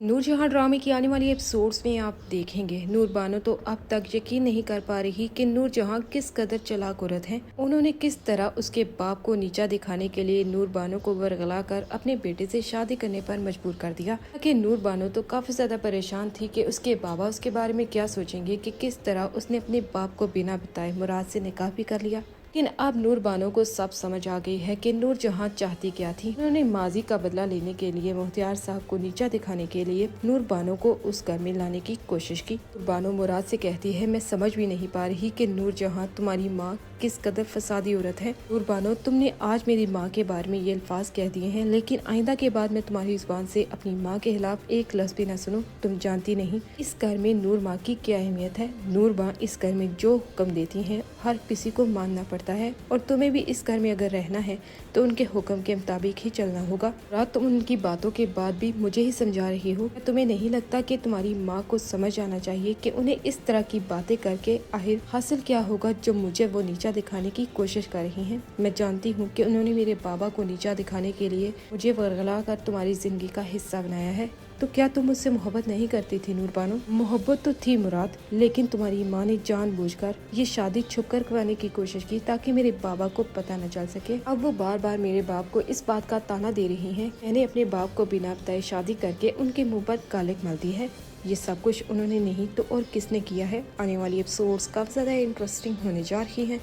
नूरजहां ड्रामे की आने वाली एपिसोड्स में आप देखेंगे नूर बानो तो अब तक यकीन नहीं कर पा रही कि नूरजहां किस कदर चालाक औरत है। उन्होंने किस तरह उसके बाप को नीचा दिखाने के लिए नूर बानो को वर्गला कर अपने बेटे से शादी करने पर मजबूर कर दिया। कि नूर बानो तो काफी ज्यादा परेशान थी कि उसके बाबा उसके बारे में क्या सोचेंगे कि किस तरह उसने अपने बाप को बिना बताए मुराद से निकाह भी कर लिया। लेकिन अब नूर बानो को सब समझ आ गई है कि नूरजहां चाहती क्या थी। उन्होंने माजी का बदला लेने के लिए मुख्तियार साहब को नीचा दिखाने के लिए नूर बानो को उस घर में लाने की कोशिश की। बानो मुराद से कहती है, मैं समझ भी नहीं पा रही कि नूरजहां तुम्हारी माँ किस कदर फसादी औरत है। नूर बानो, तुमने आज मेरी माँ के बारे में ये अल्फाज कह दिए हैं, लेकिन आइंदा के बाद मैं तुम्हारी जुबान से अपनी माँ के खिलाफ एक लफ्ज भी न सुनूं। तुम जानती नहीं इस घर में नूर माँ की क्या अहमियत है। नूर माँ इस घर में जो हुक्म देती हैं हर किसी को मानना पड़ता है, और तुम्हें भी इस घर में अगर रहना है तो उनके हुक्म के मुताबिक ही चलना होगा। रात तुम उनकी बातों के बाद भी मुझे ही समझा रही हो। तुम्हें नहीं लगता कि तुम्हारी माँ को समझ आना चाहिए कि उन्हें इस तरह की बातें करके आखिर हासिल क्या होगा जो मुझे वो नीचा दिखाने की कोशिश कर रही हैं। मैं जानती हूँ कि उन्होंने मेरे बाबा को नीचा दिखाने के लिए मुझे वर्गला कर तुम्हारी जिंदगी का हिस्सा बनाया है। तो क्या तुम मुझसे मोहब्बत नहीं करती थी नूर बानो? मोहब्बत तो थी मुराद, लेकिन तुम्हारी माँ ने जानबूझकर ये शादी छुप कर करवाने की कोशिश की ताकि मेरे बाबा को पता न चल सके। अब वो बार बार मेरे बाप को इस बात का ताना दे रही हैं। मैंने अपने बाप को बिना बताए शादी करके उनके मुंह पर कालिक मल दी है। ये सब कुछ उन्होंने नहीं तो और किसने किया है। आने वाली एपिसोड्स काफी ज्यादा इंटरेस्टिंग होने जा रही है।